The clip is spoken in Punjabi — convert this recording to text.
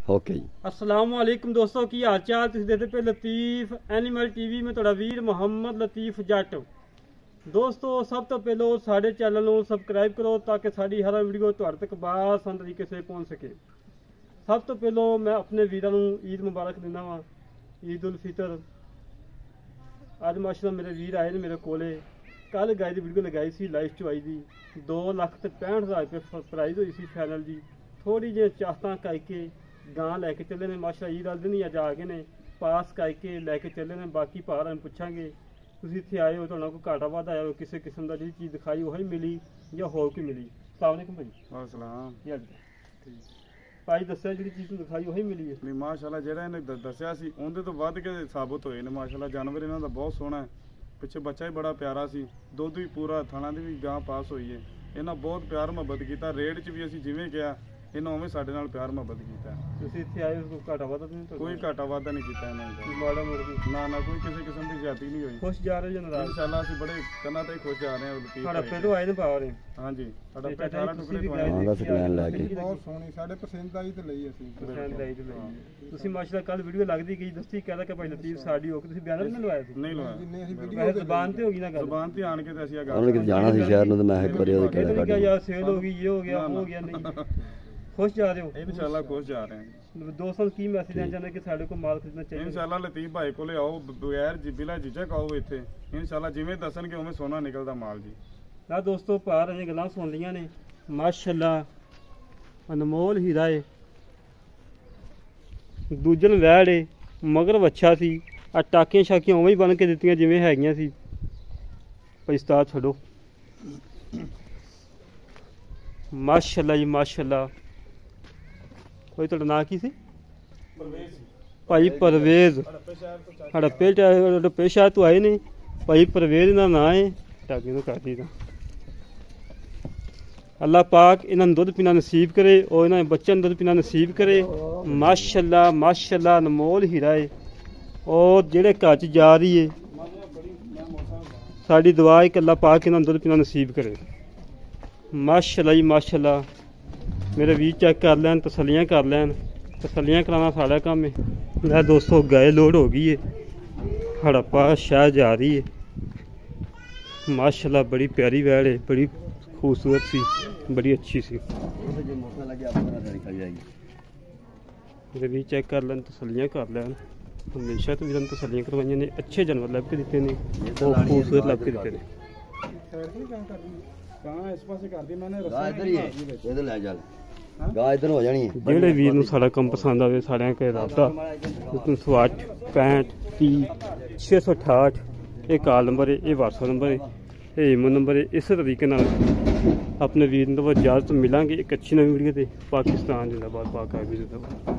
ਓਕੇ ਜੀ। अस्सलाम वालेकुम दोस्तों, की हाल चाल? तुसीं देखदे पे लतीफ एनिमल टीवी में तुहाडा वीर मुहम्मद लतीफ जट। दोस्तों सब तो पहलो साडे चैनल नूं सबसक्राइब करो ताकि साडी हर वीडियो तुहाडे तक बासान तरीके से पहुंच सके। सब तो पहलो मैं अपने वीरां नूं ईद मुबारक दिंदा वां, ईद उल फितर। अज माशाअल्लाह मेरे वीर आए ने मेरे कोले। कल गाय दी वीडियो लगाई सी लाइव चवाई दी, 2,65,000 रुपये प्राइज़ हुई सी फाइनल दी। थोड़ी जी चाहतां करके गां लैके चले ने माशाअल्लाह ईद वाले दिन ही अज आ गए ने, पास करके लैके चले ने। बाकी भार हम पुछांगे तुसीं इत्थे आए हो, तुहानू कोई घाटा वाधा आया हो, किसी किस्म दा जिहड़ी चीज़ दिखाई वही मिली या होर कोई मिली? अस्सलाम वालेकुम भाई। वालेकुम की हाल ठीक भाई, दस्सिया जिहड़ी चीज़ तुहानू दिखाई वही मिली है? नहीं माशाल्लाह ਜਿਹੜਾ ਇਹਨੇ ਦੱਸਿਆ ਸੀ ਉਹਦੇ ਤੋਂ ਵੱਧ ਕੇ ਸਾਬਤ ਹੋਏ ਨੇ। ਮਾਸ਼ਾਅੱਲਾ ਜਾਨਵਰ ਇਹਨਾਂ ਦਾ ਬਹੁਤ ਸੋਹਣਾ ਹੈ। ਪਿੱਛੇ ਬੱਚਾ ਵੀ ਬੜਾ ਪਿਆਰਾ ਸੀ, ਦੁੱਧ ਵੀ ਪੂਰਾ, ਥਾਣਾ ਦੀ ਵੀ ਗਾਂ ਪਾਸ ਹੋਈ ਹੈ। ਇਹਨਾਂ ਬਹੁਤ ਪਿਆਰ ਮੁਹੱਬਤ ਕੀਤਾ। ਰੇਟ 'ਚ ਵੀ ਅਸੀਂ ਜਿਵੇਂ ਕਿਹਾ ਇਹਨਾਂ ਉਵੇਂ ਸਾਡੇ ਨਾਲ ਪਿਆਰ ਮੁਹੱਬਤ ਕੀਤਾ। ਤੁਸੀਂ ਇੱਥੇ ਆਏ ਹੋ, ਘਾਟਾ ਵਾਧਾ ਤਾਂ ਨਹੀਂ? ਕੋਈ ਘਾਟਾ ਵਾਧਾ ਨਹੀਂ ਕੀਤਾ ਇਹਨਾਂ ਨੇ, ਮਾੜਾ ਮੁਰਗੀ ਨਾ ਨਾ ਕੋਈ ਕਿਸੇ ਕਿਸਮ ਦੀ ਜ਼ਿਆਦਤੀ ਨਹੀਂ ਹੋਈ। ਖੁਸ਼ ਜਾ ਰਹੇ ਜੀ ਨਾਰਾਜ਼? ਇਨਸ਼ਾਅੱਲਾ ਅਸੀਂ ਬੜੇ ਕੰਨਾਂ ਤੇ ਖੁਸ਼ ਜਾ ਰਹੇ ਹਾਂ। ਸਾਡਾ ਪਹਿਲੋਂ ਆਏ ਨੇ ਪਾਵਰ। ਹਾਂਜੀ ਸਾਡਾ 18 ਟੁਕੜੇ ਤੋਂ ਹਾਂ ਦਾ ਸਕੈਨ ਲੈ ਕੇ ਬਹੁਤ ਸੋਹਣੀ, ਸਾਡੇ ਪਸੰਦ ਆਈ ਤੇ ਲਈ ਅਸੀਂ। ਤੁਸੀਂ ਮਾਸ਼ਾਅੱਲਾ ਕੱਲ ਵੀਡੀਓ ਲੱਗਦੀ ਗਈ, ਦੱਸੀ ਕਹਿੰਦਾ ਕਿ ਭਾਈ ਲਤੀਫ ਸਾਡੀ ਹੋ ਕੇ ਤੁਸੀਂ ਬਿਆਨ ਨਹੀਂ ਲਵਾਇਆ ਸੀ? ਨਹੀਂ ਲਵਾਇਆ। ਜਿੰਨੇ ਅਸੀਂ ਵੀਡੀਓ ਵੈਸੇ ਜ਼ਬਾਨ ਤੇ ਹੋ ਗਈ ਨਾ ਗੱਲ, ਜ਼ੁਬਾਨ ਤੇ ਆਣ ਕੇ ਤੇ ਅਸੀਂ ਆ ਉਹਨਾਂ ਨੇ ਕਿਤੇ ਜਾਣਾ ਸੀ ਸ਼ਹਿਰ ਨੂੰ ਤੇ ਮੈਂ ਇੱਕ ਵਾਰੀ ਉਹਦੇ ਇਹ ਕਿਹੜਾ ਤਾਂ ਕੱਢ ਕਿਹਾ ਯਾਰ ਸੇਲ ਹੋ ਗਈ, ਇਹ ਹੋ ਗਿਆ, ਉਹ ਹੋ ਗਿਆ। ਨਹੀਂ ਖੁਸ਼ ਜਾ ਰਹੇ ਹੋ? ਇਨਸ਼ਾਅੱਲਾ ਖੁਸ਼ ਜਾ ਰਹੇ ਹਾਂ। ਦੋਸਤਾਂ ਨੂੰ ਕੀ ਮੈਸੇਜ ਦੇਣਾ ਚਾਹੁੰਦੇ ਕਿ ਸਾਡੇ ਕੋਲ ਮਾਲ ਖਰੀਦਣਾ ਚਾਹੀਦਾ? ਇਨਸ਼ਾਅੱਲਾ ਲਤੀਫ ਭਾਈ ਕੋਲੇ ਆਓ, ਬਗੈਰ ਬਿਲਾ ਝਿਜਕ ਆਓ ਇੱਥੇ। ਇਨਸ਼ਾਅੱਲਾ ਜਿਵੇਂ ਦੱਸਣਗੇ ਉਵੇਂ ਸੋਨਾ ਨਿਕਲਦਾ ਮਾਲ ਜੀ। ਨਾ ਦੋਸਤੋ ਭਾਰ ਅਜੇ ਗੱਲਾਂ ਸੁਣ ਲੀਆਂ ਨੇ। ਮਾਸ਼ਾਅੱਲਾ ਅਨਮੋਲ ਹੀਰਾ ਏ, ਦੂਜਨ ਵੈੜ ਏ, ਮਗਰ ਵੱਛਾ ਸੀ। ਆ ਟਾਕੀਆਂ ਛਾਕੀਆਂ ਉਵੇਂ ਹੀ ਬਣ ਕੇ ਦਿੱਤੀਆਂ ਜਿਵੇਂ ਹੈਗੀਆਂ ਸੀ। ਭਾਈ ਉਸਤਾਦ ਛੱਡੋ। ਮਾਸ਼ਾਅੱਲਾ ਜੀ ਮਾਸ਼ਾਅੱਲਾ। ਕੋਈ ਤੁਹਾਡਾ ਨਾਂ ਕੀ ਸੀ? ਭਾਈ ਪਰਵੇਜ਼। ਹੜੱਪੇ ਸ਼ਹਿਰ ਤੋਂ ਆਏ ਨੇ ਭਾਈ ਪਰਵੇਜ਼ ਦਾ ਨਾਂ ਹੈ। ਟਾਕੀ ਨੂੰ ਕਰ ਦਿੱਤਾ। ਅੱਲਾਹ ਪਾਕ ਇਹਨਾਂ ਨੂੰ ਦੁੱਧ ਪੀਣਾ ਨਸੀਬ ਕਰੇ ਔਰ ਇਹਨਾਂ ਦੇ ਬੱਚਿਆਂ ਨੂੰ ਦੁੱਧ ਪੀਣਾ ਨਸੀਬ ਕਰੇ। ਮਾਸ਼ਾਅੱਲਾ ਮਾਸ਼ਾਅੱਲਾ ਅਨਮੋਲ ਹੀਰਾ ਹੈ। ਔਰ ਜਿਹੜੇ ਘਰ 'ਚ ਜਾ ਰਹੀ ਹੈ ਸਾਡੀ ਦੁਆ ਹੈ ਕਿ ਅੱਲਾਹ ਪਾਕ ਇਹਨਾਂ ਨੂੰ ਦੁੱਧ ਪੀਣਾ ਨਸੀਬ ਕਰੇ। ਮਾਸ਼ਾਅੱਲਾ ਜੀ ਮਾਸ਼ਾਅੱਲਾ। ਮੇਰੇ ਵੀਰ ਚੈੱਕ ਕਰ ਲੈਣ, ਤਸੱਲੀਆਂ ਕਰ ਲੈਣ। ਤਸੱਲੀਆਂ ਕਰਾਉਣਾ ਸਾਡਾ ਕੰਮ ਹੈ। ਲੈ ਦੋਸਤੋ ਗਾਏ ਲੋਡ ਹੋ ਗਈ ਹੈ, ਹੜੱਪਾ ਸ਼ਹਿਰ ਜਾ ਰਹੀ ਹੈ। ਮਾਸ਼ਾਅੱਲਾ ਬੜੀ ਪਿਆਰੀ ਵੈੜ ਹੈ, ਬੜੀ खूबसूरत सी, बड़ी अच्छी सी। मेरे भी चेक कर लैन, तसलियाँ कर लैन। हमेशा तो भी तसलियाँ करवाइया ने, अच्छे जानवर लभ के दिते ने, खूबसूरत लभ के दिते ने। ਜਿਹੜੇ ਵੀਰ ਨੂੰ ਸਾਡਾ ਕੰਮ ਪਸੰਦ ਆਵੇ ਸਾਰਿਆਂ ਕੇ ਰਾਬਤਾ 368 65 30 668 ਇਹ ਕਾਲ ਨੰਬਰ ਹੈ, ਇਹ WhatsApp ਨੰਬਰ ਹੈ, ਇਹ ਈਮੋ ਨੰਬਰ ਹੈ। ਇਸੇ ਤਰੀਕੇ ਨਾਲ ਆਪਣੇ ਵੀਰ ਨੂੰ ਇਜਾਜ਼ਤ ਮਿਲਾਂਗੇ ਇੱਕ ਅੱਛੀ ਨਵੀਂ ਵੀਡੀਓ ਤੇ। ਪਾਕਿਸਤਾਨ ਜਿੰਦਾਬਾਦ, ਪਾਕ ਆਰਮੀ ਜਿੰਦਾਬਾਦ।